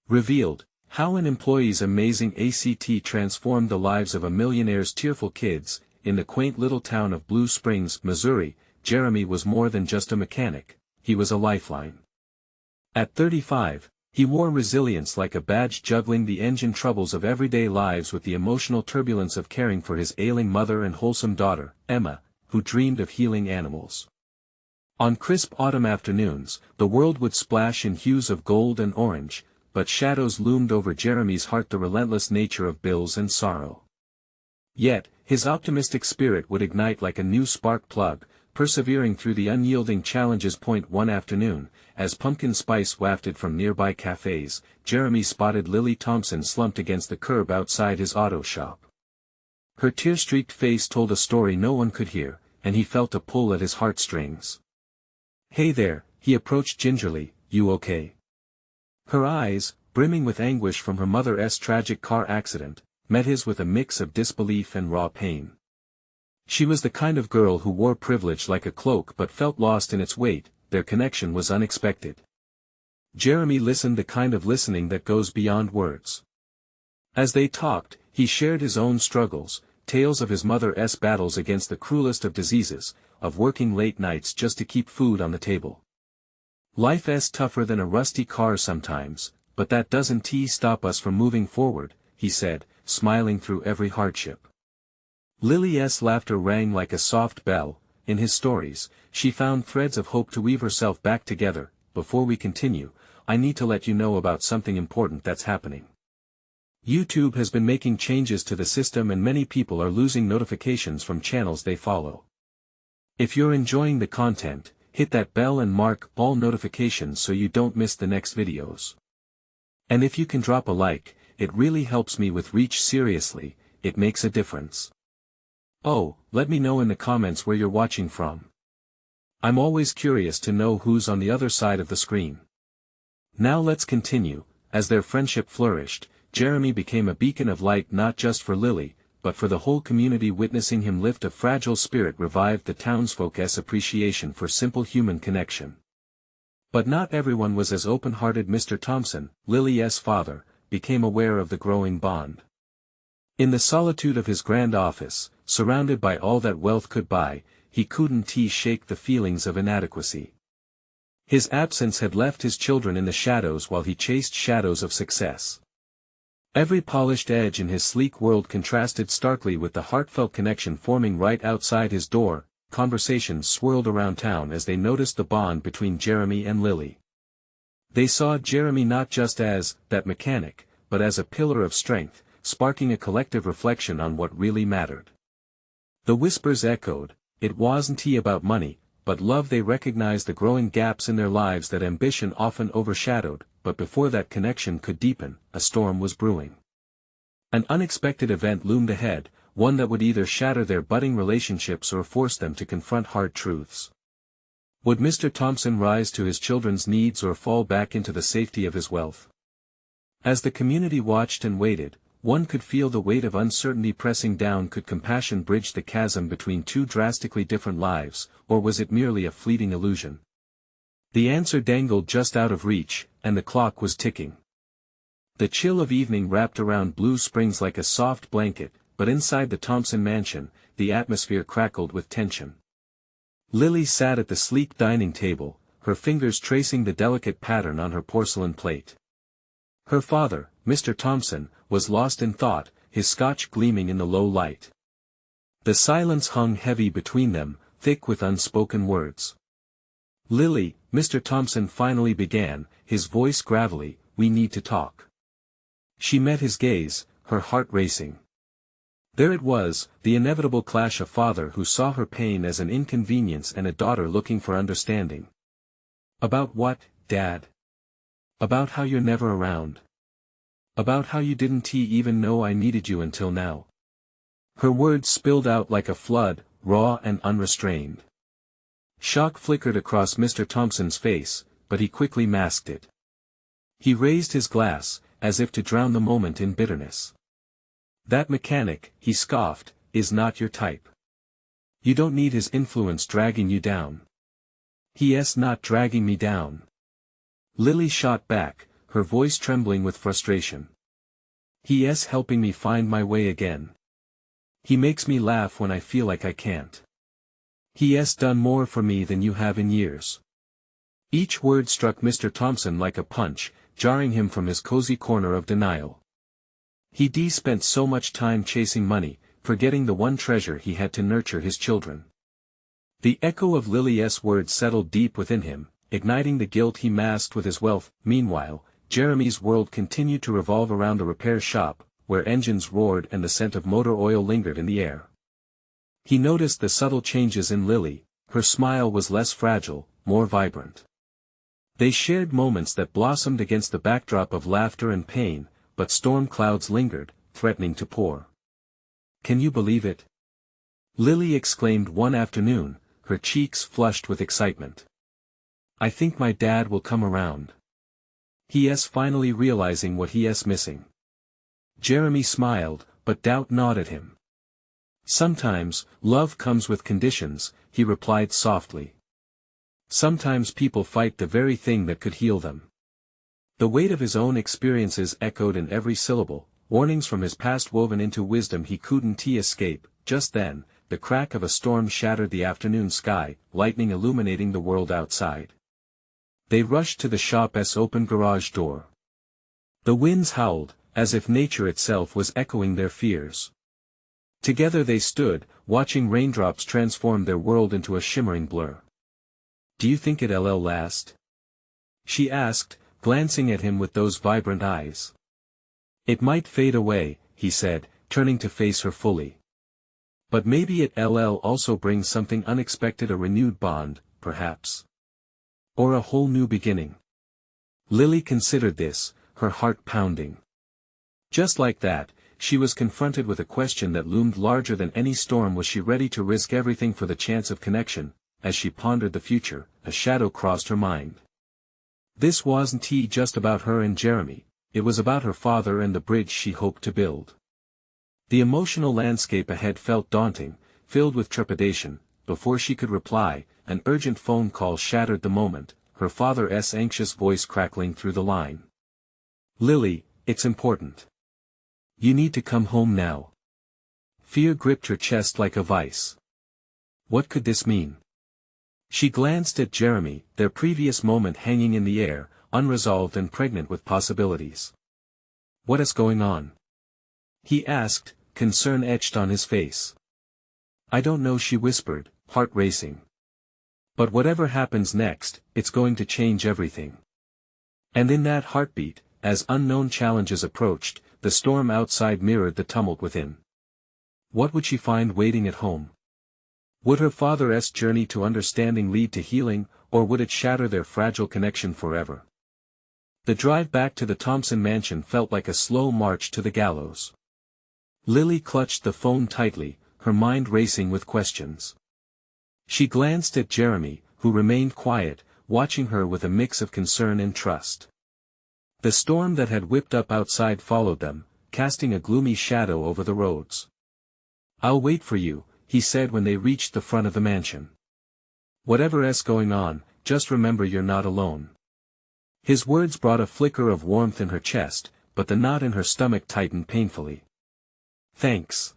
Revealed, how an employee's amazing ACT transformed the lives of a millionaire's tearful kids. In the quaint little town of Blue Springs, Missouri, Jeremy was more than just a mechanic, he was a lifeline. At 35, he wore resilience like a badge, juggling the engine troubles of everyday lives with the emotional turbulence of caring for his ailing mother and wholesome daughter, Emma, who dreamed of healing animals. On crisp autumn afternoons, the world would splash in hues of gold and orange, but shadows loomed over Jeremy's heart, the relentless nature of bills and sorrow. Yet, his optimistic spirit would ignite like a new spark plug, persevering through the unyielding challenges. One afternoon, as pumpkin spice wafted from nearby cafes, Jeremy spotted Lily Thompson slumped against the curb outside his auto shop. Her tear-streaked face told a story no one could hear, and he felt a pull at his heartstrings. "Hey there," he approached gingerly, "you okay?" Her eyes, brimming with anguish from her mother's tragic car accident, met his with a mix of disbelief and raw pain. She was the kind of girl who wore privilege like a cloak but felt lost in its weight. Their connection was unexpected. Jeremy listened, the kind of listening that goes beyond words. As they talked, he shared his own struggles, tales of his mother's battles against the cruelest of diseases, of working late nights just to keep food on the table. "Life's tougher than a rusty car sometimes, but that doesn't stop us from moving forward," he said, smiling through every hardship. Lily's laughter rang like a soft bell. In his stories, she found threads of hope to weave herself back together. "Before we continue, I need to let you know about something important that's happening. YouTube has been making changes to the system and many people are losing notifications from channels they follow. If you're enjoying the content, hit that bell and mark all notifications so you don't miss the next videos. And if you can drop a like, it really helps me with reach. Seriously, it makes a difference. Oh, let me know in the comments where you're watching from. I'm always curious to know who's on the other side of the screen." Now let's continue. As their friendship flourished, Jeremy became a beacon of light not just for Lily, but for the whole community. Witnessing him lift a fragile spirit revived the townsfolk's appreciation for simple human connection. But not everyone was as open-hearted. Mr. Thompson, Lily's father, became aware of the growing bond. In the solitude of his grand office, surrounded by all that wealth could buy, he couldn't shake the feelings of inadequacy. His absence had left his children in the shadows while he chased shadows of success. Every polished edge in his sleek world contrasted starkly with the heartfelt connection forming right outside his door. Conversations swirled around town as they noticed the bond between Jeremy and Lily. They saw Jeremy not just as that mechanic, but as a pillar of strength, sparking a collective reflection on what really mattered. The whispers echoed, it wasn't about money, but love. They recognized the growing gaps in their lives that ambition often overshadowed, but before that connection could deepen, a storm was brewing. An unexpected event loomed ahead, one that would either shatter their budding relationships or force them to confront hard truths. Would Mr. Thompson rise to his children's needs or fall back into the safety of his wealth? As the community watched and waited, one could feel the weight of uncertainty pressing down. Could compassion bridge the chasm between two drastically different lives, or was it merely a fleeting illusion? The answer dangled just out of reach, and the clock was ticking. The chill of evening wrapped around Blue Springs like a soft blanket, but inside the Thompson mansion, the atmosphere crackled with tension. Lily sat at the sleek dining table, her fingers tracing the delicate pattern on her porcelain plate. Her father, Mr. Thompson, was lost in thought, his scotch gleaming in the low light. The silence hung heavy between them, thick with unspoken words. "Lily," Mr. Thompson finally began, his voice gravelly, "we need to talk." She met his gaze, her heart racing. There it was, the inevitable clash, a father who saw her pain as an inconvenience and a daughter looking for understanding. "About what, Dad?" "About how you're never around. About how you didn't even know I needed you until now." Her words spilled out like a flood, raw and unrestrained. Shock flickered across Mr. Thompson's face, but he quickly masked it. He raised his glass, as if to drown the moment in bitterness. "That mechanic," he scoffed, "is not your type. You don't need his influence dragging you down." "He's not dragging me down." Lily shot back, her voice trembling with frustration. He's helping me find my way again. He makes me laugh when I feel like I can't. He's done more for me than you have in years. Each word struck Mr. Thompson like a punch, jarring him from his cozy corner of denial. He'd spent so much time chasing money, forgetting the one treasure he had to nurture his children. The echo of Lily's words settled deep within him, igniting the guilt he masked with his wealth. Meanwhile, Jeremy's world continued to revolve around a repair shop, where engines roared and the scent of motor oil lingered in the air. He noticed the subtle changes in Lily. Her smile was less fragile, more vibrant. They shared moments that blossomed against the backdrop of laughter and pain, but storm clouds lingered, threatening to pour. "Can you believe it?" Lily exclaimed one afternoon, her cheeks flushed with excitement. "I think my dad will come around. He's finally realizing what he's missing." Jeremy smiled, but doubt gnawed at him. "Sometimes, love comes with conditions," he replied softly. "Sometimes people fight the very thing that could heal them." The weight of his own experiences echoed in every syllable, warnings from his past woven into wisdom he couldn't escape. Just then, the crack of a storm shattered the afternoon sky, lightning illuminating the world outside. They rushed to the shop's open garage door. The winds howled, as if nature itself was echoing their fears. Together they stood, watching raindrops transform their world into a shimmering blur. "Do you think it'll last?" she asked, glancing at him with those vibrant eyes. "It might fade away," he said, turning to face her fully. "But maybe it'll also bring something unexpected, a renewed bond, perhaps. Or a whole new beginning." Lily considered this, her heart pounding. Just like that, she was confronted with a question that loomed larger than any storm. Was she ready to risk everything for the chance of connection? As she pondered the future, a shadow crossed her mind. This wasn't just about her and Jeremy, it was about her father and the bridge she hoped to build. The emotional landscape ahead felt daunting, filled with trepidation. Before she could reply, an urgent phone call shattered the moment, her father's anxious voice crackling through the line. "Lily, it's important. You need to come home now." Fear gripped her chest like a vice. What could this mean? She glanced at Jeremy, their previous moment hanging in the air, unresolved and pregnant with possibilities. "What is going on?" he asked, concern etched on his face. "I don't know," she whispered, heart racing. "But whatever happens next, it's going to change everything." And in that heartbeat, as unknown challenges approached, the storm outside mirrored the tumult within. What would she find waiting at home? Would her father's journey to understanding lead to healing, or would it shatter their fragile connection forever? The drive back to the Thompson mansion felt like a slow march to the gallows. Lily clutched the phone tightly, her mind racing with questions. She glanced at Jeremy, who remained quiet, watching her with a mix of concern and trust. The storm that had whipped up outside followed them, casting a gloomy shadow over the roads. "I'll wait for you," he said when they reached the front of the mansion. "Whatever's going on, just remember you're not alone." His words brought a flicker of warmth in her chest, but the knot in her stomach tightened painfully. "Thanks."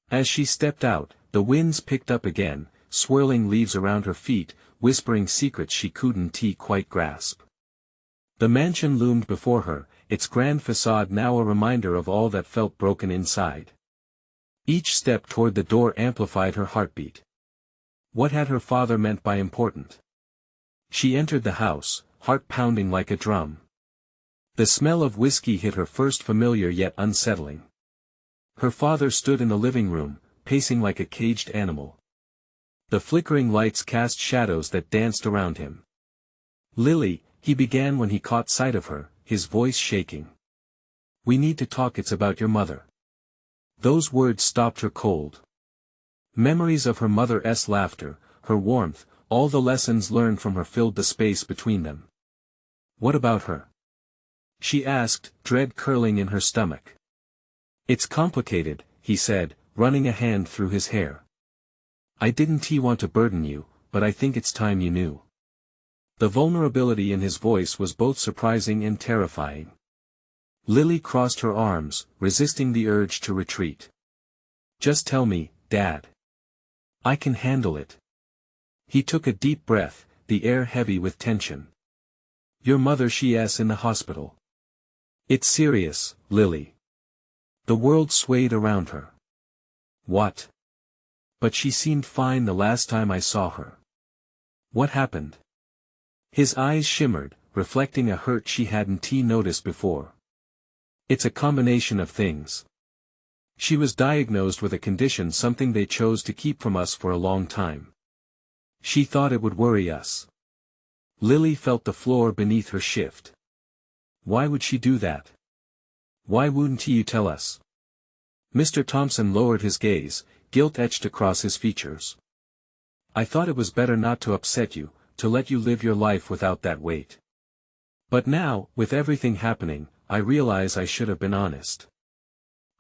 As she stepped out, the winds picked up again, swirling leaves around her feet, whispering secrets she couldn't quite grasp. The mansion loomed before her, its grand facade now a reminder of all that felt broken inside. Each step toward the door amplified her heartbeat. What had her father meant by important? She entered the house, heart pounding like a drum. The smell of whiskey hit her first, familiar yet unsettling. Her father stood in the living room, pacing like a caged animal. The flickering lights cast shadows that danced around him. "Lily," he began when he caught sight of her, his voice shaking. "We need to talk, it's about your mother." Those words stopped her cold. Memories of her mother's laughter, her warmth, all the lessons learned from her filled the space between them. "What about her?" she asked, dread curling in her stomach. "It's complicated," he said, running a hand through his hair. "I didn't want to burden you, but I think it's time you knew." The vulnerability in his voice was both surprising and terrifying. Lily crossed her arms, resisting the urge to retreat. "Just tell me, Dad. I can handle it." He took a deep breath, the air heavy with tension. "Your mother, she's in the hospital." "It's serious, Lily." The world swayed around her. "What? But she seemed fine the last time I saw her. What happened?" His eyes shimmered, reflecting a hurt she hadn't noticed before. "It's a combination of things. She was diagnosed with a condition, something they chose to keep from us for a long time. She thought it would worry us." Lily felt the floor beneath her shift. "Why would she do that? Why wouldn't you tell us?" Mr. Thompson lowered his gaze, guilt etched across his features. "I thought it was better not to upset you, to let you live your life without that weight. But now, with everything happening, I realize I should have been honest."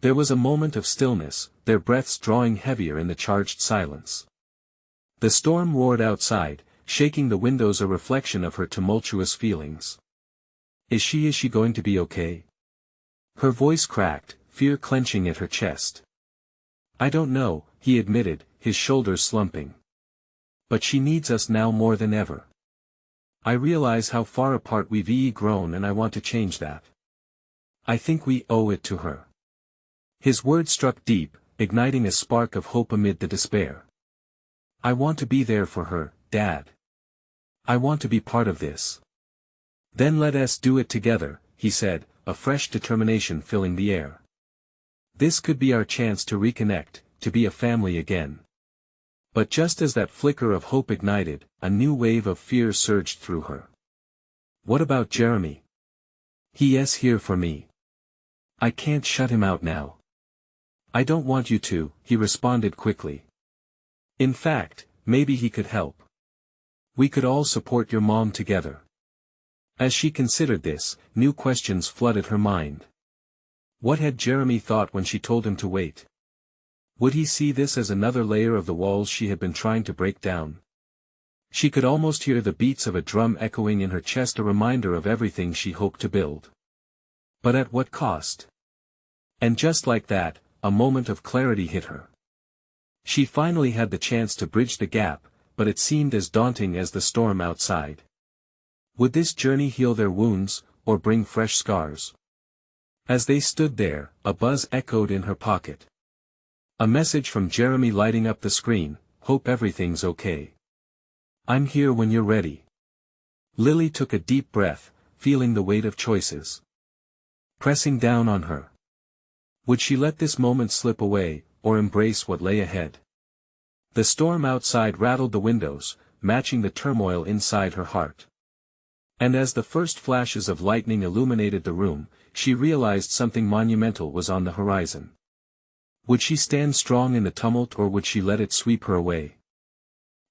There was a moment of stillness, their breaths drawing heavier in the charged silence. The storm roared outside, shaking the windows, a reflection of her tumultuous feelings. Is she going to be okay?" Her voice cracked, fear clenching at her chest. "I don't know," he admitted, his shoulders slumping. "But she needs us now more than ever. I realize how far apart we've grown, and I want to change that. I think we owe it to her." His words struck deep, igniting a spark of hope amid the despair. "I want to be there for her, Dad. I want to be part of this." "Then let us do it together," he said, a fresh determination filling the air. "This could be our chance to reconnect, to be a family again." But just as that flicker of hope ignited, a new wave of fear surged through her. "What about Jeremy? He's here for me. I can't shut him out now." "I don't want you to," he responded quickly. "In fact, maybe he could help. We could all support your mom together." As she considered this, new questions flooded her mind. What had Jeremy thought when she told him to wait? Would he see this as another layer of the walls she had been trying to break down? She could almost hear the beats of a drum echoing in her chest, a reminder of everything she hoped to build. But at what cost? And just like that, a moment of clarity hit her. She finally had the chance to bridge the gap, but it seemed as daunting as the storm outside. Would this journey heal their wounds, or bring fresh scars? As they stood there, a buzz echoed in her pocket. A message from Jeremy lighting up the screen: "Hope everything's okay. I'm here when you're ready." Lily took a deep breath, feeling the weight of choices pressing down on her. Would she let this moment slip away, or embrace what lay ahead? The storm outside rattled the windows, matching the turmoil inside her heart. And as the first flashes of lightning illuminated the room, she realized something monumental was on the horizon. Would she stand strong in the tumult, or would she let it sweep her away?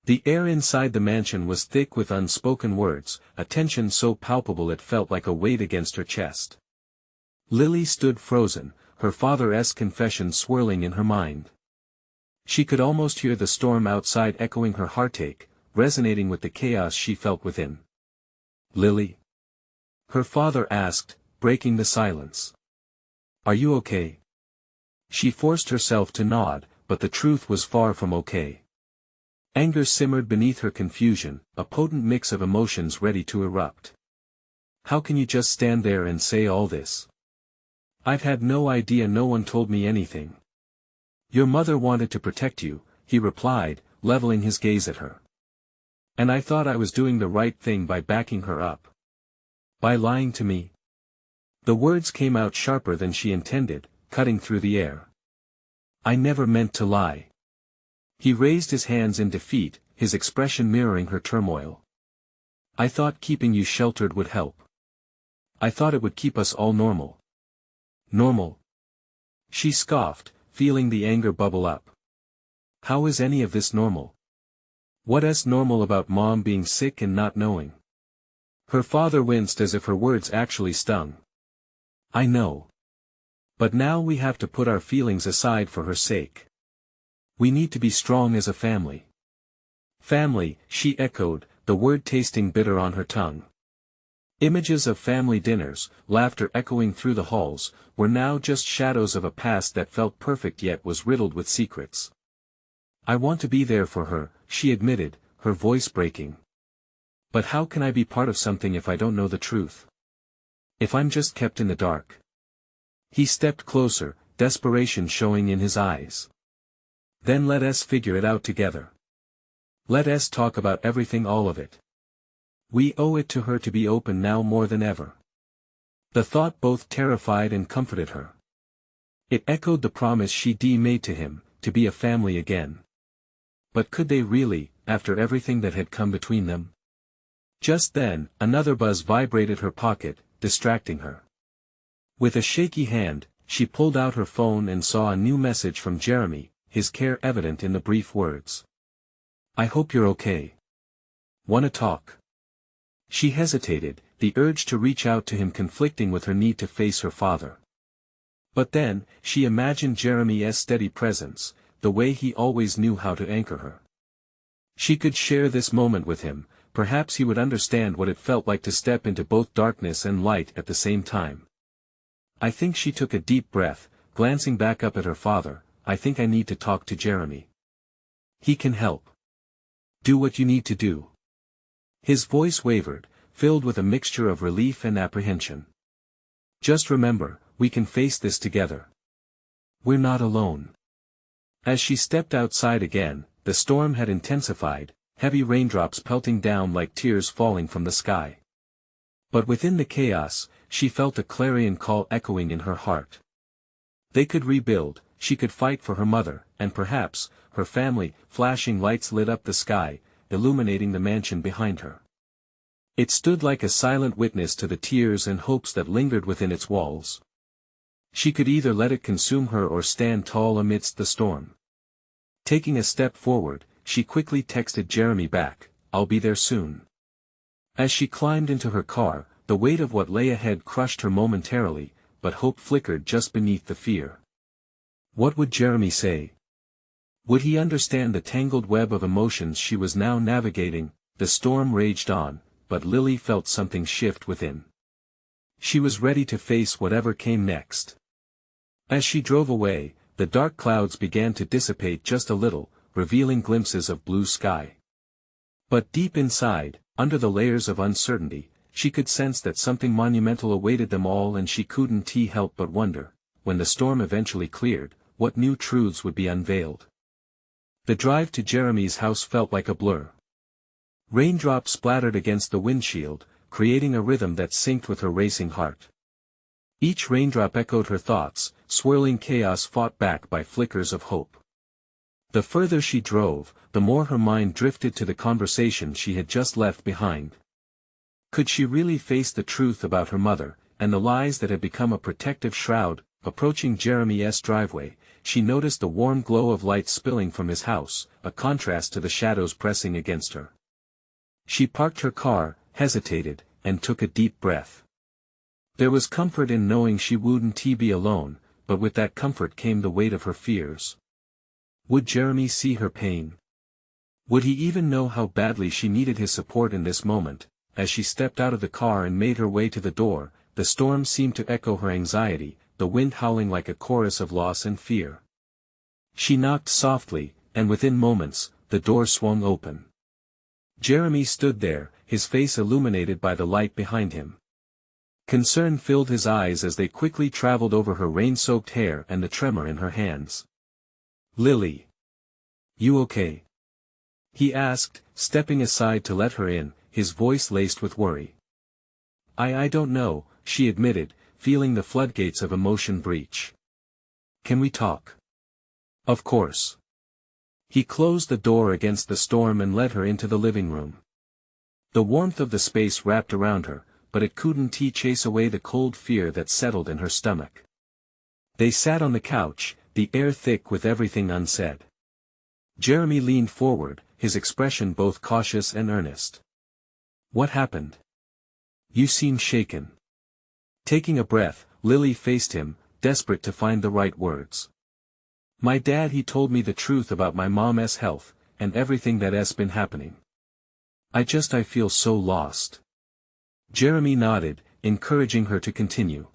The air inside the mansion was thick with unspoken words, a tension so palpable it felt like a weight against her chest. Lily stood frozen, her father's confession swirling in her mind. She could almost hear the storm outside echoing her heartache, resonating with the chaos she felt within. "Lily?" her father asked, breaking the silence. "Are you okay?" She forced herself to nod, but the truth was far from okay. Anger simmered beneath her confusion, a potent mix of emotions ready to erupt. "How can you just stand there and say all this? I've had no idea, no one told me anything." "Your mother wanted to protect you," he replied, leveling his gaze at her. "And I thought I was doing the right thing by backing her up. By lying to me." The words came out sharper than she intended, cutting through the air. "I never meant to lie." He raised his hands in defeat, his expression mirroring her turmoil. "I thought keeping you sheltered would help. I thought it would keep us all normal." "Normal?" she scoffed, feeling the anger bubble up. "How is any of this normal? What's normal about Mom being sick and not knowing?" Her father winced as if her words actually stung. "I know. But now we have to put our feelings aside for her sake. We need to be strong as a family." "Family," she echoed, the word tasting bitter on her tongue. Images of family dinners, laughter echoing through the halls, were now just shadows of a past that felt perfect yet was riddled with secrets. "I want to be there for her," she admitted, her voice breaking. "But how can I be part of something if I don't know the truth? If I'm just kept in the dark?" He stepped closer, desperation showing in his eyes. "Then let us figure it out together. Let us talk about everything, all of it. We owe it to her to be open now more than ever." The thought both terrified and comforted her. It echoed the promise she'd made to him, to be a family again. But could they really, after everything that had come between them? Just then, another buzz vibrated her pocket, distracting her. With a shaky hand, she pulled out her phone and saw a new message from Jeremy, his care evident in the brief words. "I hope you're okay. Wanna talk?" She hesitated, the urge to reach out to him conflicting with her need to face her father. But then, she imagined Jeremy's steady presence, the way he always knew how to anchor her. She could share this moment with him, perhaps he would understand what it felt like to step into both darkness and light at the same time. I think she took a deep breath, glancing back up at her father. "I think I need to talk to Jeremy. He can help. Do what you need to do." His voice wavered, filled with a mixture of relief and apprehension. "Just remember, we can face this together. We're not alone." As she stepped outside again, the storm had intensified, heavy raindrops pelting down like tears falling from the sky. But within the chaos, she felt a clarion call echoing in her heart. They could rebuild, she could fight for her mother, and perhaps, her family. Flashing lights lit up the sky, illuminating the mansion behind her. It stood like a silent witness to the tears and hopes that lingered within its walls. She could either let it consume her or stand tall amidst the storm. Taking a step forward, she quickly texted Jeremy back, "I'll be there soon." As she climbed into her car, the weight of what lay ahead crushed her momentarily, but hope flickered just beneath the fear. What would Jeremy say? Would he understand the tangled web of emotions she was now navigating? The storm raged on, but Lily felt something shift within. She was ready to face whatever came next. As she drove away, the dark clouds began to dissipate just a little, revealing glimpses of blue sky. But deep inside, under the layers of uncertainty, she could sense that something monumental awaited them all, and she couldn't help but wonder, when the storm eventually cleared, what new truths would be unveiled. The drive to Jeremy's house felt like a blur. Raindrops splattered against the windshield, creating a rhythm that synced with her racing heart. Each raindrop echoed her thoughts, swirling chaos fought back by flickers of hope. The further she drove, the more her mind drifted to the conversation she had just left behind. Could she really face the truth about her mother, and the lies that had become a protective shroud? Approaching Jeremy's driveway, she noticed the warm glow of light spilling from his house, a contrast to the shadows pressing against her. She parked her car, hesitated, and took a deep breath. There was comfort in knowing she wouldn't be alone, but with that comfort came the weight of her fears. Would Jeremy see her pain? Would he even know how badly she needed his support in this moment? As she stepped out of the car and made her way to the door, the storm seemed to echo her anxiety, the wind howling like a chorus of loss and fear. She knocked softly, and within moments, the door swung open. Jeremy stood there, his face illuminated by the light behind him. Concern filled his eyes as they quickly traveled over her rain-soaked hair and the tremor in her hands. "Lily. You okay?" he asked, stepping aside to let her in, his voice laced with worry. I don't know," she admitted, feeling the floodgates of emotion breach. "Can we talk?" "Of course." He closed the door against the storm and led her into the living room. The warmth of the space wrapped around her, but it couldn't chase away the cold fear that settled in her stomach. They sat on the couch, the air thick with everything unsaid. Jeremy leaned forward, his expression both cautious and earnest. "What happened? You seem shaken." Taking a breath, Lily faced him, desperate to find the right words. "My dad, he told me the truth about my mom's health, and everything that's been happening. I feel so lost. Jeremy nodded, encouraging her to continue.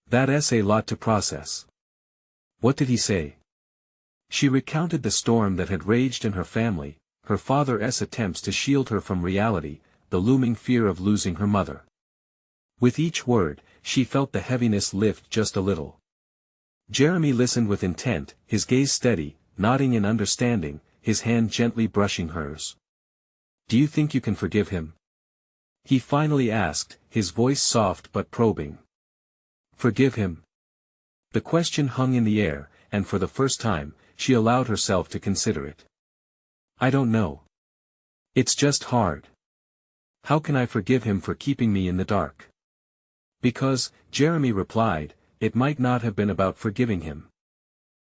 That's a lot to process. What did he say? She recounted the storm that had raged in her family, her father's attempts to shield her from reality, the looming fear of losing her mother. With each word, she felt the heaviness lift just a little. Jeremy listened with intent, his gaze steady, nodding in understanding, his hand gently brushing hers. Do you think you can forgive him? He finally asked, his voice soft but probing. Forgive him? The question hung in the air, and for the first time, she allowed herself to consider it. I don't know. It's just hard. How can I forgive him for keeping me in the dark? Because, Jeremy replied, it might not have been about forgiving him.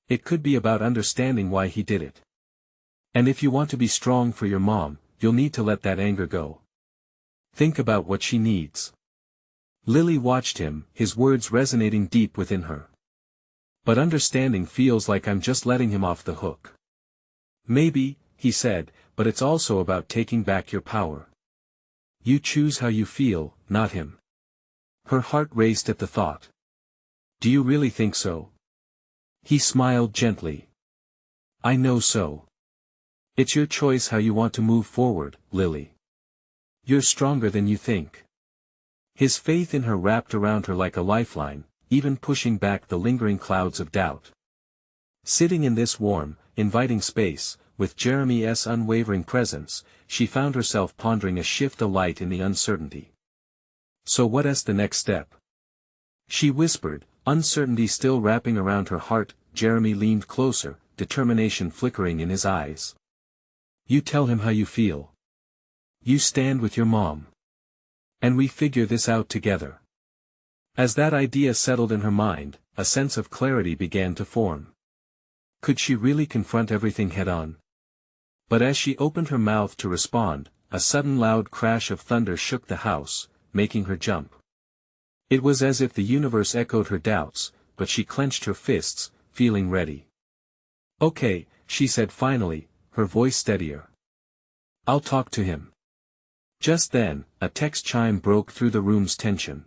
It could be about understanding why he did it. And if you want to be strong for your mom, you'll need to let that anger go. Think about what she needs. Lily watched him, his words resonating deep within her. But understanding feels like I'm just letting him off the hook. Maybe, he said, but it's also about taking back your power. You choose how you feel, not him. Her heart raced at the thought. Do you really think so? He smiled gently. I know so. It's your choice how you want to move forward, Lily. You're stronger than you think. His faith in her wrapped around her like a lifeline, even pushing back the lingering clouds of doubt. Sitting in this warm, inviting space, with Jeremy's unwavering presence, she found herself pondering a shift of light in the uncertainty. So what's the next step? She whispered, uncertainty still wrapping around her heart. Jeremy leaned closer, determination flickering in his eyes. You tell him how you feel. You stand with your mom. And we figure this out together. As that idea settled in her mind, a sense of clarity began to form. Could she really confront everything head-on? But as she opened her mouth to respond, a sudden loud crash of thunder shook the house, making her jump. It was as if the universe echoed her doubts, but she clenched her fists, feeling ready. Okay, she said finally, her voice steadier. I'll talk to him. Just then, a text chime broke through the room's tension.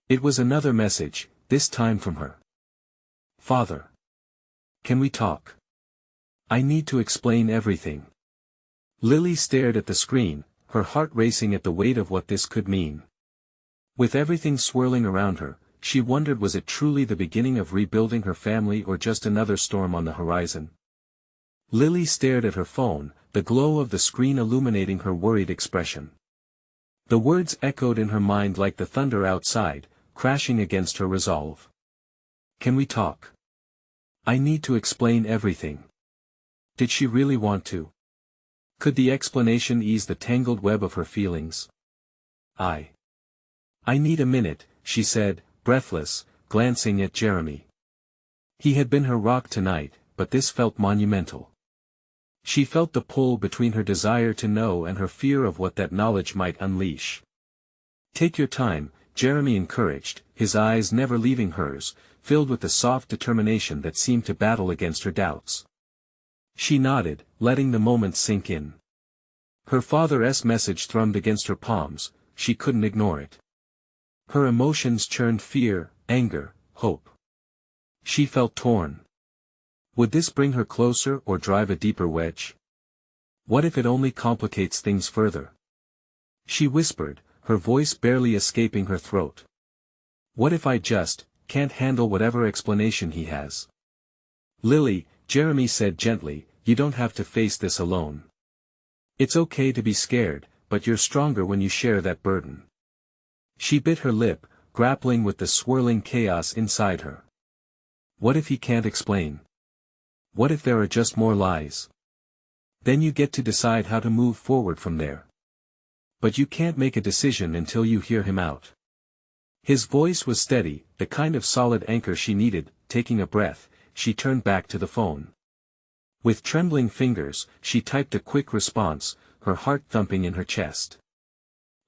It was another message, this time from her. Father. Can we talk? I need to explain everything. Lily stared at the screen, her heart racing at the weight of what this could mean. With everything swirling around her, she wondered, was it truly the beginning of rebuilding her family or just another storm on the horizon? Lily stared at her phone, the glow of the screen illuminating her worried expression. The words echoed in her mind like the thunder outside, crashing against her resolve. Can we talk? I need to explain everything. Did she really want to? Could the explanation ease the tangled web of her feelings? I need a minute, she said, breathless, glancing at Jeremy. He had been her rock tonight, but this felt monumental. She felt the pull between her desire to know and her fear of what that knowledge might unleash. Take your time, Jeremy encouraged, his eyes never leaving hers, filled with the soft determination that seemed to battle against her doubts. She nodded, letting the moment sink in. Her father's message thrummed against her palms, she couldn't ignore it. Her emotions churned: fear, anger, hope. She felt torn. Would this bring her closer or drive a deeper wedge? What if it only complicates things further? She whispered, her voice barely escaping her throat. What if I just can't handle whatever explanation he has? Lily, Jeremy said gently, you don't have to face this alone. It's okay to be scared, but you're stronger when you share that burden. She bit her lip, grappling with the swirling chaos inside her. What if he can't explain? What if there are just more lies? Then you get to decide how to move forward from there. But you can't make a decision until you hear him out. His voice was steady, the kind of solid anchor she needed. Taking a breath, she turned back to the phone. With trembling fingers, she typed a quick response, her heart thumping in her chest.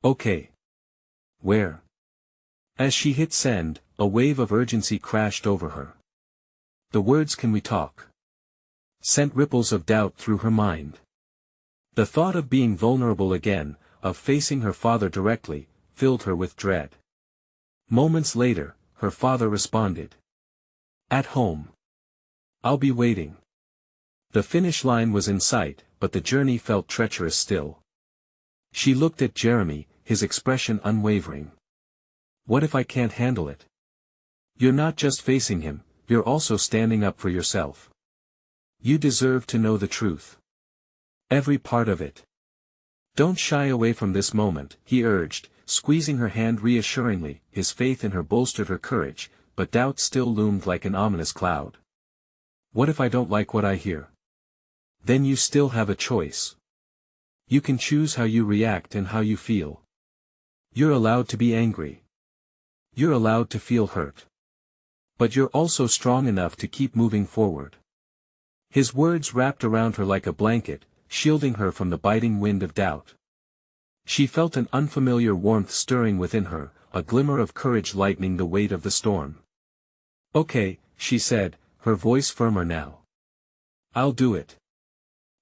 Okay. Where? As she hit send, a wave of urgency crashed over her. The words "can we talk?" sent ripples of doubt through her mind. The thought of being vulnerable again, of facing her father directly, filled her with dread. Moments later, her father responded. "At home. I'll be waiting." The finish line was in sight, but the journey felt treacherous still. She looked at Jeremy, his expression unwavering. "What if I can't handle it?" "You're not just facing him, you're also standing up for yourself. You deserve to know the truth. Every part of it. Don't shy away from this moment," he urged, squeezing her hand reassuringly. His faith in her bolstered her courage, but doubt still loomed like an ominous cloud. "What if I don't like what I hear?" "Then you still have a choice. You can choose how you react and how you feel. You're allowed to be angry. You're allowed to feel hurt. But you're also strong enough to keep moving forward." His words wrapped around her like a blanket, shielding her from the biting wind of doubt. She felt an unfamiliar warmth stirring within her, a glimmer of courage lightening the weight of the storm. "Okay," she said, her voice firmer now. "I'll do it.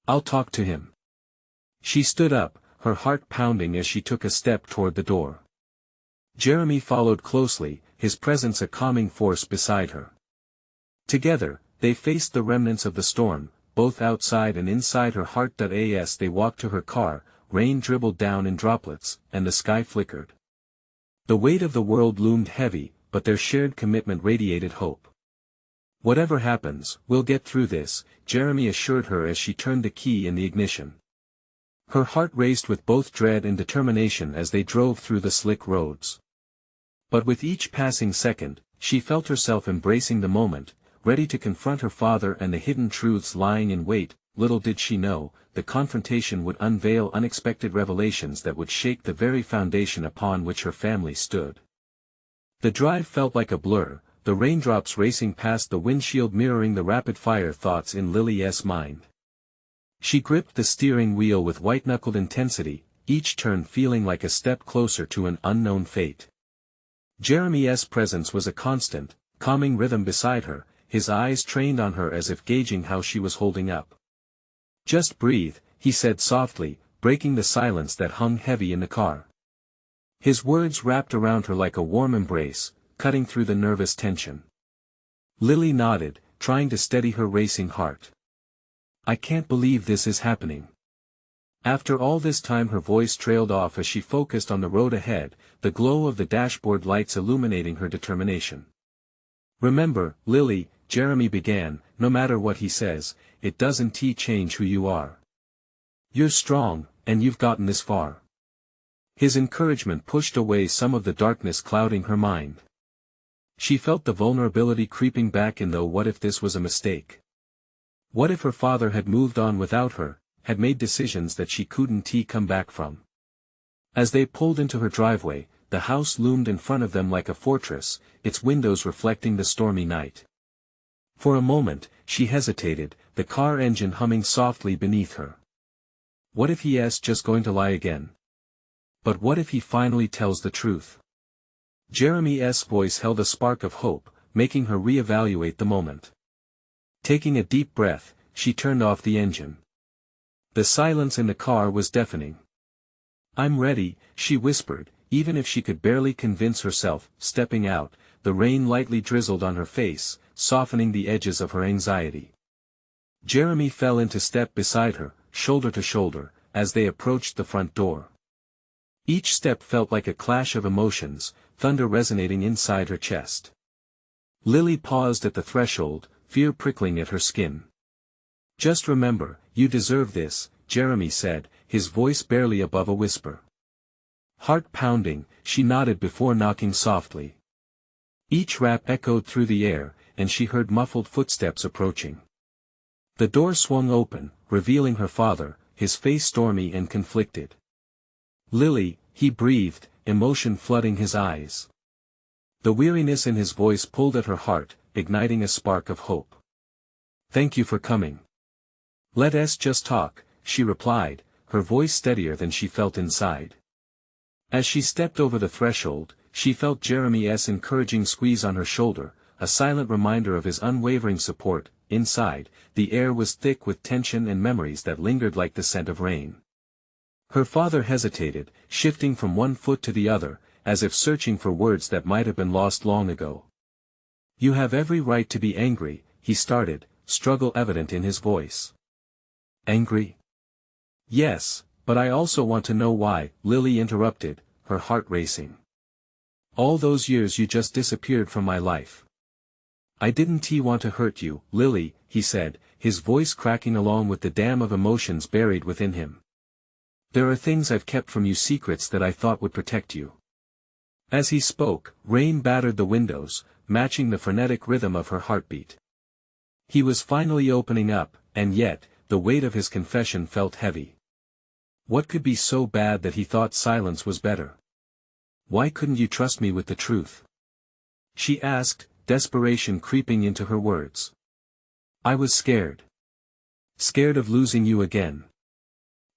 I'll talk to him." She stood up, her heart pounding as she took a step toward the door. Jeremy followed closely, his presence a calming force beside her. Together, they faced the remnants of the storm, both outside and inside her heart. As they walked to her car, rain dribbled down in droplets, and the sky flickered. The weight of the world loomed heavy, but their shared commitment radiated hope. "Whatever happens, we'll get through this," Jeremy assured her as she turned the key in the ignition. Her heart raced with both dread and determination as they drove through the slick roads. But with each passing second, she felt herself embracing the moment, ready to confront her father and the hidden truths lying in wait. Little did she know, the confrontation would unveil unexpected revelations that would shake the very foundation upon which her family stood. The drive felt like a blur, the raindrops racing past the windshield mirroring the rapid-fire thoughts in Lily's mind. She gripped the steering wheel with white-knuckled intensity, each turn feeling like a step closer to an unknown fate. Jeremy's presence was a constant, calming rhythm beside her, his eyes trained on her as if gauging how she was holding up. "Just breathe," he said softly, breaking the silence that hung heavy in the car. His words wrapped around her like a warm embrace, cutting through the nervous tension. Lily nodded, trying to steady her racing heart. "I can't believe this is happening." After all this time her voice trailed off as she focused on the road ahead, the glow of the dashboard lights illuminating her determination. "Remember, Lily," Jeremy began, "no matter what he says, it doesn't change who you are. You're strong, and you've gotten this far." His encouragement pushed away some of the darkness clouding her mind. She felt the vulnerability creeping back in, though what if this was a mistake? What if her father had moved on without her, had made decisions that she couldn't come back from? As they pulled into her driveway, the house loomed in front of them like a fortress, its windows reflecting the stormy night. For a moment, she hesitated, the car engine humming softly beneath her. What if he's just going to lie again? But what if he finally tells the truth? Jeremy's voice held a spark of hope, making her reevaluate the moment. Taking a deep breath, she turned off the engine. The silence in the car was deafening. "I'm ready," she whispered, even if she could barely convince herself. Stepping out, the rain lightly drizzled on her face, softening the edges of her anxiety. Jeremy fell into step beside her, shoulder to shoulder, as they approached the front door. Each step felt like a clash of emotions, thunder resonating inside her chest. Lily paused at the threshold, fear prickling at her skin. "Just remember, you deserve this," Jeremy said, his voice barely above a whisper. Heart pounding, she nodded before knocking softly. Each rap echoed through the air, and she heard muffled footsteps approaching. The door swung open, revealing her father, his face stormy and conflicted. "Lily," he breathed, emotion flooding his eyes. The weariness in his voice pulled at her heart, igniting a spark of hope. "Thank you for coming." "Let's just talk," she replied, her voice steadier than she felt inside. As she stepped over the threshold, she felt Jeremy's encouraging squeeze on her shoulder, a silent reminder of his unwavering support. inside, the air was thick with tension and memories that lingered like the scent of rain. Her father hesitated, shifting from one foot to the other, as if searching for words that might have been lost long ago. "You have every right to be angry," he started, struggle evident in his voice. "Angry?" "Yes, but I also want to know why," Lily interrupted, her heart racing. "All those years you just disappeared from my life." "I didn't want to hurt you, Lily," he said, his voice cracking along with the dam of emotions buried within him. "There are things I've kept from you, secrets that I thought would protect you." As he spoke, rain battered the windows, matching the frenetic rhythm of her heartbeat. He was finally opening up, and yet, the weight of his confession felt heavy. What could be so bad that he thought silence was better? "Why couldn't you trust me with the truth?" she asked, desperation creeping into her words. "I was scared. Scared of losing you again."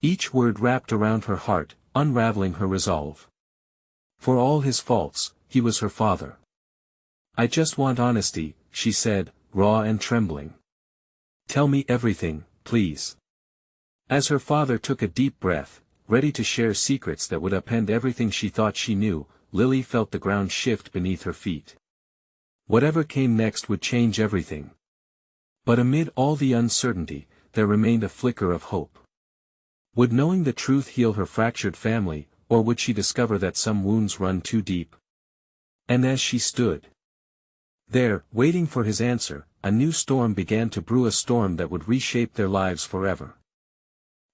Each word wrapped around her heart, unraveling her resolve. For all his faults, he was her father. "I just want honesty," she said, raw and trembling. "Tell me everything, please." As her father took a deep breath, ready to share secrets that would upend everything she thought she knew, Lily felt the ground shift beneath her feet. Whatever came next would change everything. But amid all the uncertainty, there remained a flicker of hope. Would knowing the truth heal her fractured family, or would she discover that some wounds run too deep? And as she stood there, waiting for his answer, a new storm began to brew, a storm that would reshape their lives forever.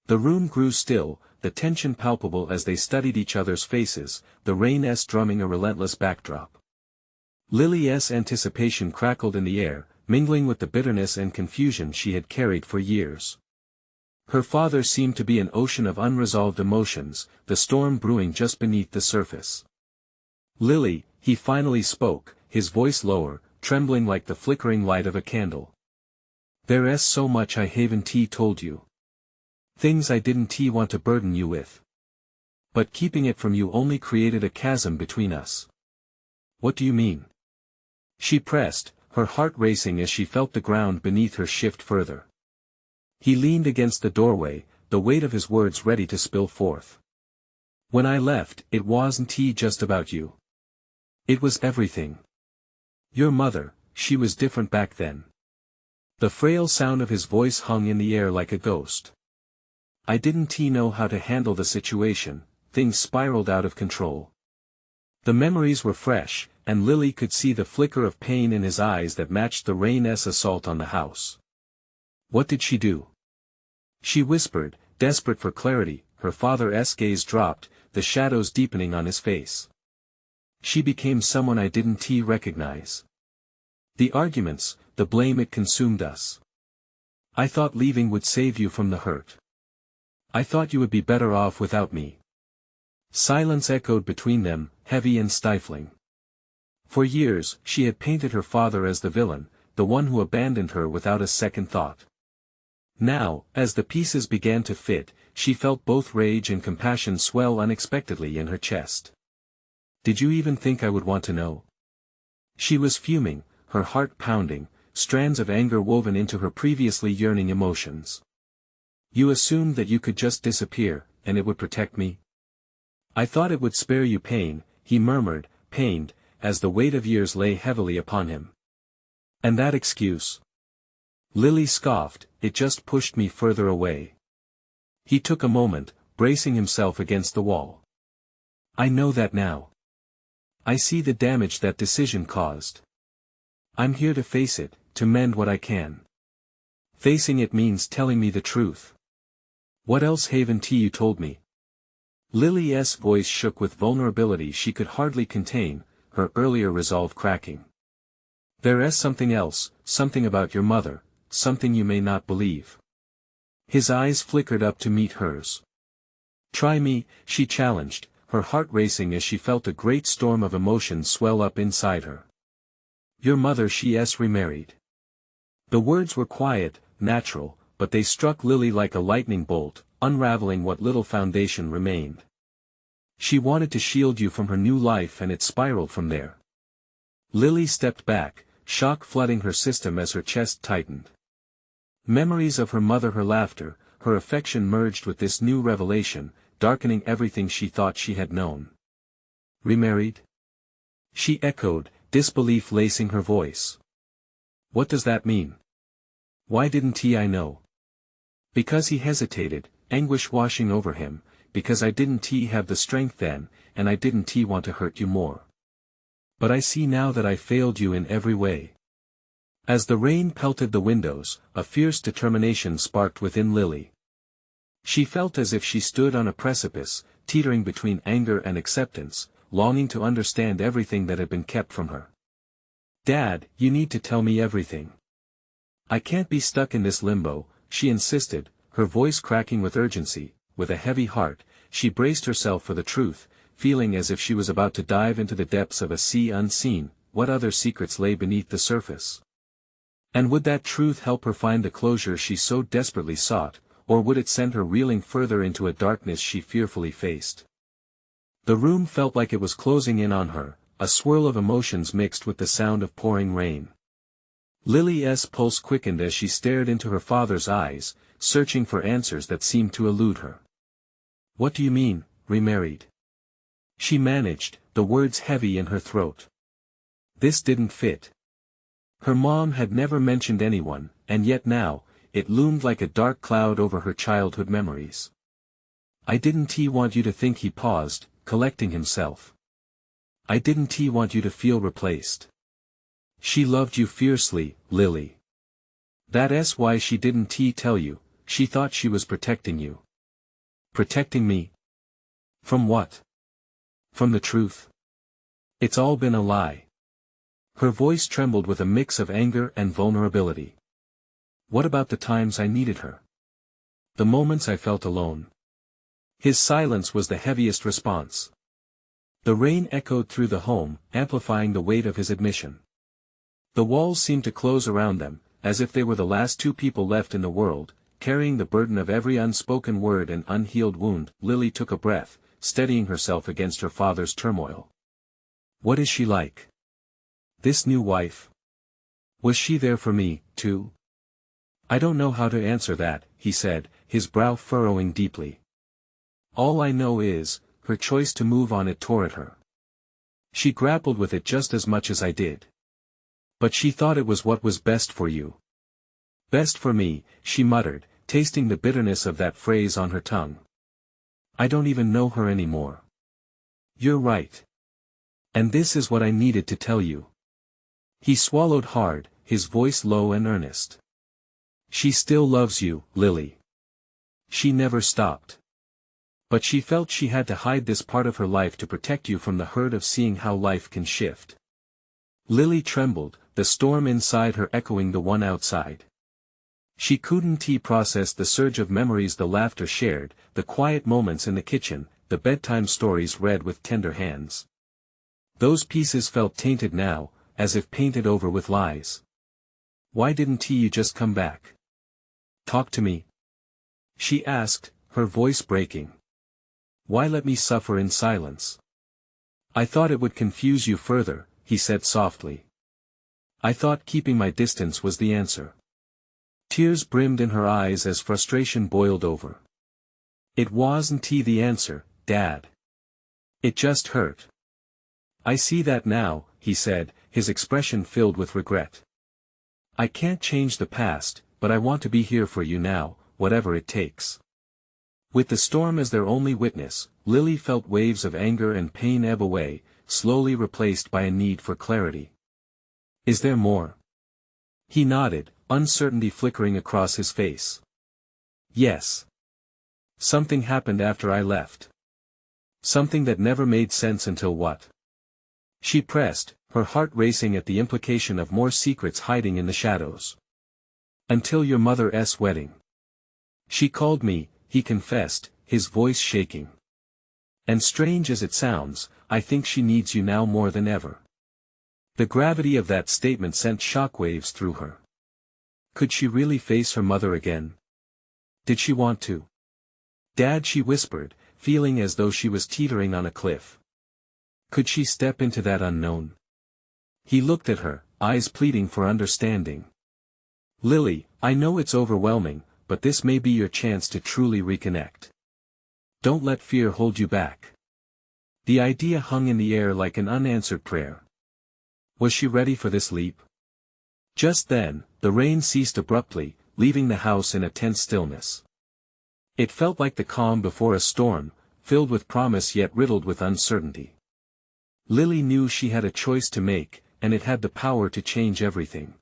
The room grew still, the tension palpable as they studied each other's faces, the rain drumming a relentless backdrop. Lily's anticipation crackled in the air, mingling with the bitterness and confusion she had carried for years. Her father seemed to be an ocean of unresolved emotions, the storm brewing just beneath the surface. "Lily," he finally spoke, his voice lower, trembling like the flickering light of a candle. "There's so much I haven't told you. Things I didn't want to burden you with. But keeping it from you only created a chasm between us." "What do you mean?" she pressed, her heart racing as she felt the ground beneath her shift further. He leaned against the doorway, the weight of his words ready to spill forth. "When I left, it wasn't just about you. It was everything. Your mother, she was different back then." The frail sound of his voice hung in the air like a ghost. "I didn't know how to handle the situation, things spiraled out of control." The memories were fresh, and Lily could see the flicker of pain in his eyes that matched the rain's assault on the house. "What did she do?" she whispered, desperate for clarity. Her father's gaze dropped, the shadows deepening on his face. "She became someone I didn't recognize. The arguments, the blame, it consumed us. I thought leaving would save you from the hurt. I thought you would be better off without me." Silence echoed between them, heavy and stifling. For years, she had painted her father as the villain, the one who abandoned her without a second thought. Now, as the pieces began to fit, she felt both rage and compassion swell unexpectedly in her chest. "Did you even think I would want to know?" She was fuming, her heart pounding, strands of anger woven into her previously yearning emotions. "You assumed that you could just disappear, and it would protect me?" "I thought it would spare you pain," he murmured, pained, as the weight of years lay heavily upon him. "And that excuse?" Lily scoffed, "It just pushed me further away." He took a moment, bracing himself against the wall. "I know that now. I see the damage that decision caused. I'm here to face it, to mend what I can. Facing it means telling me the truth. What else haven't you told me?" Lily's voice shook with vulnerability she could hardly contain, her earlier resolve cracking. "There's something else, something about your mother, something you may not believe." His eyes flickered up to meet hers. "Try me," she challenged, her heart racing as she felt a great storm of emotion swell up inside her. "Your mother, she's remarried." The words were quiet, natural, but they struck Lily like a lightning bolt, unraveling what little foundation remained. "She wanted to shield you from her new life, and it spiraled from there." Lily stepped back, shock flooding her system as her chest tightened. Memories of her mother, her laughter, her affection merged with this new revelation, darkening everything she thought she had known. Remarried? She echoed, disbelief lacing her voice. What does that mean? Why didn't I know? Because he hesitated, anguish washing over him, because I didn't have the strength then, and I didn't want to hurt you more. But I see now that I failed you in every way. As the rain pelted the windows, a fierce determination sparked within Lily. She felt as if she stood on a precipice, teetering between anger and acceptance, longing to understand everything that had been kept from her. Dad, you need to tell me everything. I can't be stuck in this limbo, she insisted, her voice cracking with urgency. With a heavy heart, she braced herself for the truth, feeling as if she was about to dive into the depths of a sea unseen. What other secrets lay beneath the surface? And would that truth help her find the closure she so desperately sought, or would it send her reeling further into a darkness she fearfully faced? The room felt like it was closing in on her, a swirl of emotions mixed with the sound of pouring rain. Lily's pulse quickened as she stared into her father's eyes, searching for answers that seemed to elude her. What do you mean, remarried? She managed, the words heavy in her throat. This didn't fit. Her mom had never mentioned anyone, and yet now, it loomed like a dark cloud over her childhood memories. I didn't want you to think. He paused, collecting himself. I didn't want you to feel replaced. She loved you fiercely, Lily. That's why she didn't tell you. She thought she was protecting you. Protecting me? From what? From the truth. It's all been a lie. Her voice trembled with a mix of anger and vulnerability. What about the times I needed her? The moments I felt alone? His silence was the heaviest response. The rain echoed through the home, amplifying the weight of his admission. The walls seemed to close around them, as if they were the last two people left in the world, carrying the burden of every unspoken word and unhealed wound. Lily took a breath, steadying herself against her father's turmoil. What is she like? This new wife? Was she there for me, too? I don't know how to answer that, he said, his brow furrowing deeply. All I know is, her choice to move on. It tore at her. She grappled with it just as much as I did. But she thought it was what was best for you. Best for me, she muttered, tasting the bitterness of that phrase on her tongue. I don't even know her anymore. You're right. And this is what I needed to tell you. He swallowed hard, his voice low and earnest. She still loves you, Lily. She never stopped. But she felt she had to hide this part of her life to protect you from the hurt of seeing how life can shift. Lily trembled, the storm inside her echoing the one outside. She couldn't process the surge of memories, the laughter shared, the quiet moments in the kitchen, the bedtime stories read with tender hands. Those pieces felt tainted now, as if painted over with lies. Why didn't you just come back? Talk to me? She asked, her voice breaking. Why let me suffer in silence? I thought it would confuse you further, he said softly. I thought keeping my distance was the answer. Tears brimmed in her eyes as frustration boiled over. It wasn't the answer, Dad. It just hurt. I see that now, he said, his expression filled with regret. I can't change the past, but I want to be here for you now, whatever it takes. With the storm as their only witness, Lily felt waves of anger and pain ebb away, slowly replaced by a need for clarity. Is there more? He nodded, uncertainty flickering across his face. Yes. Something happened after I left. Something that never made sense until what? She pressed, her heart racing at the implication of more secrets hiding in the shadows. Until your mother's wedding. She called me, he confessed, his voice shaking. And strange as it sounds, I think she needs you now more than ever. The gravity of that statement sent shockwaves through her. Could she really face her mother again? Did she want to? Dad, she whispered, feeling as though she was teetering on a cliff. Could she step into that unknown? He looked at her, eyes pleading for understanding. Lily, I know it's overwhelming, but this may be your chance to truly reconnect. Don't let fear hold you back. The idea hung in the air like an unanswered prayer. Was she ready for this leap? Just then, the rain ceased abruptly, leaving the house in a tense stillness. It felt like the calm before a storm, filled with promise yet riddled with uncertainty. Lily knew she had a choice to make, and it had the power to change everything.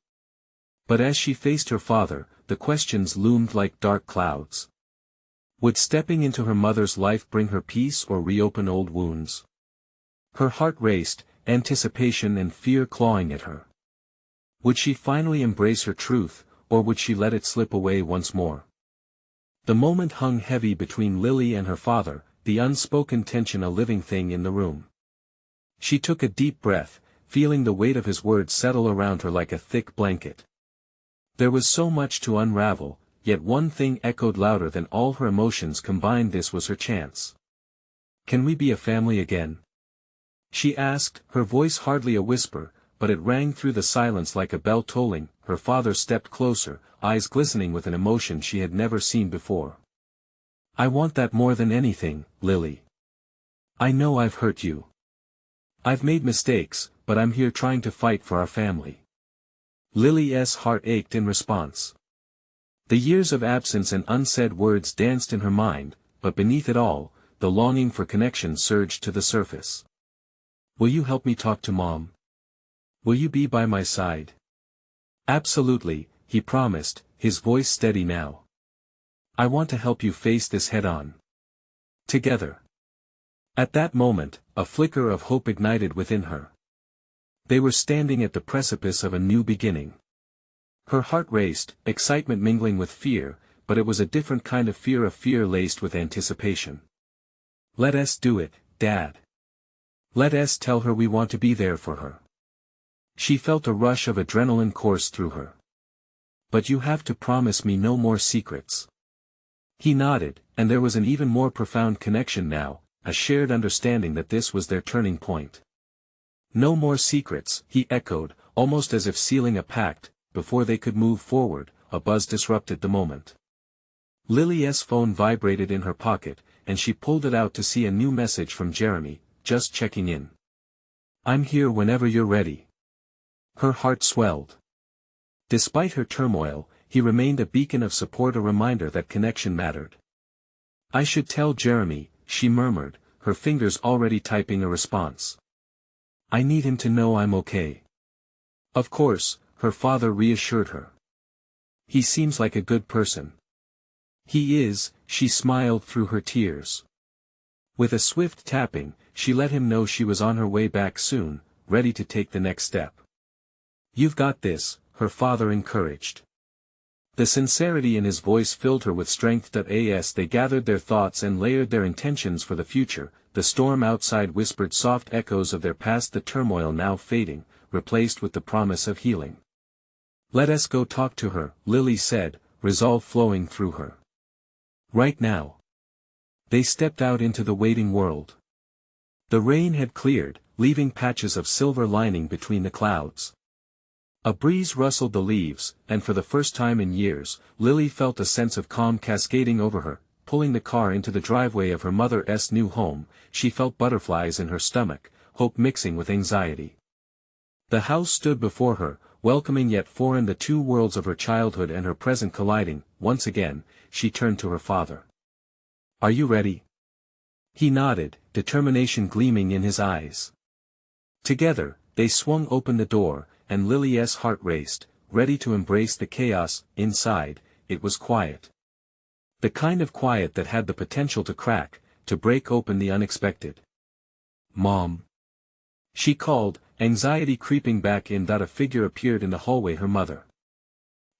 But as she faced her father, the questions loomed like dark clouds. Would stepping into her mother's life bring her peace or reopen old wounds? Her heart raced, anticipation and fear clawing at her. Would she finally embrace her truth, or would she let it slip away once more? The moment hung heavy between Lily and her father, the unspoken tension a living thing in the room. She took a deep breath, feeling the weight of his words settle around her like a thick blanket. There was so much to unravel, yet one thing echoed louder than all her emotions combined: this was her chance. "Can we be a family again?" she asked, her voice hardly a whisper, but it rang through the silence like a bell tolling. Her father stepped closer, eyes glistening with an emotion she had never seen before. "I want that more than anything, Lily. I know I've hurt you. I've made mistakes, but I'm here trying to fight for our family." Lily's heart ached in response. The years of absence and unsaid words danced in her mind, but beneath it all, the longing for connection surged to the surface. "Will you help me talk to Mom? Will you be by my side?" "Absolutely," he promised, his voice steady now. "I want to help you face this head-on. Together." At that moment, a flicker of hope ignited within her. They were standing at the precipice of a new beginning. Her heart raced, excitement mingling with fear, but it was a different kind of fear laced with anticipation. "Let us do it, Dad. Let us tell her we want to be there for her." She felt a rush of adrenaline course through her. "But you have to promise me no more secrets." He nodded, and there was an even more profound connection now, a shared understanding that this was their turning point. "No more secrets," he echoed, almost as if sealing a pact. Before they could move forward, a buzz disrupted the moment. Lily's phone vibrated in her pocket, and she pulled it out to see a new message from Jeremy, just checking in. "I'm here whenever you're ready." Her heart swelled. Despite her turmoil, he remained a beacon of support, a reminder that connection mattered. "I should tell Jeremy," she murmured, her fingers already typing a response. "I need him to know I'm okay." "Of course," her father reassured her. "He seems like a good person." "He is," she smiled through her tears. With a swift tapping, she let him know she was on her way back soon, ready to take the next step. "You've got this," her father encouraged. The sincerity in his voice filled her with strength. As they gathered their thoughts and layered their intentions for the future, the storm outside whispered soft echoes of their past, the turmoil now fading, replaced with the promise of healing. "Let us go talk to her," Lily said, resolve flowing through her. "Right now." They stepped out into the waiting world. The rain had cleared, leaving patches of silver lining between the clouds. A breeze rustled the leaves, and for the first time in years, Lily felt a sense of calm cascading over her. Pulling the car into the driveway of her mother's new home, she felt butterflies in her stomach, hope mixing with anxiety. The house stood before her, welcoming yet foreign, the two worlds of her childhood and her present colliding. Once again, she turned to her father. "Are you ready?" He nodded, determination gleaming in his eyes. Together, they swung open the door, and Lily's heart raced, ready to embrace the chaos. Inside, it was quiet. The kind of quiet that had the potential to crack, to break open the unexpected. "Mom," she called, anxiety creeping back in. A figure appeared in the hallway, her mother.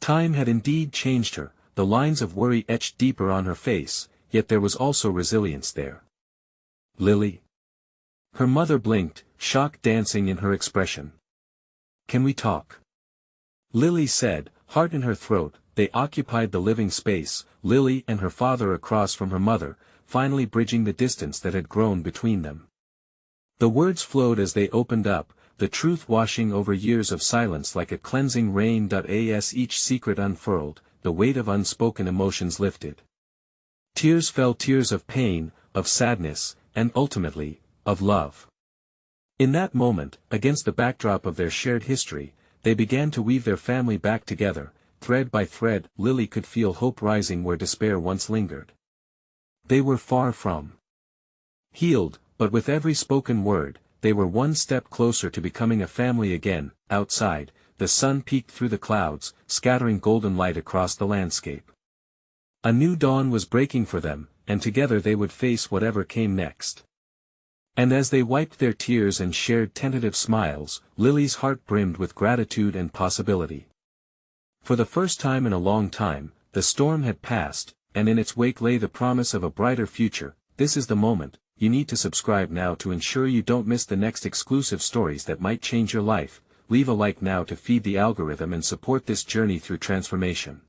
Time had indeed changed her, the lines of worry etched deeper on her face, yet there was also resilience there. "Lily?" Her mother blinked, shock dancing in her expression. "Can we talk?" Lily said, heart in her throat. They occupied the living space, Lily and her father across from her mother, finally bridging the distance that had grown between them. The words flowed as they opened up, the truth washing over years of silence like a cleansing rain. As each secret unfurled, the weight of unspoken emotions lifted. Tears fell, tears of pain, of sadness, and ultimately, of love. In that moment, against the backdrop of their shared history, they began to weave their family back together. Thread by thread, Lily could feel hope rising where despair once lingered. They were far from healed, but with every spoken word, they were one step closer to becoming a family again. Outside, the sun peeked through the clouds, scattering golden light across the landscape. A new dawn was breaking for them, and together they would face whatever came next. And as they wiped their tears and shared tentative smiles, Lily's heart brimmed with gratitude and possibility. For the first time in a long time, the storm had passed, and in its wake lay the promise of a brighter future. This is the moment. You need to subscribe now to ensure you don't miss the next exclusive stories that might change your life. Leave a like now to feed the algorithm and support this journey through transformation.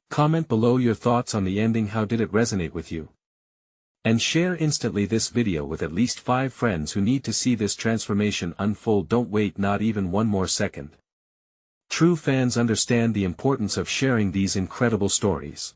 Comment below your thoughts on the ending. How did it resonate with you? And share instantly this video with at least 5 friends who need to see this transformation unfold. Don't wait not even one more second. True fans understand the importance of sharing these incredible stories.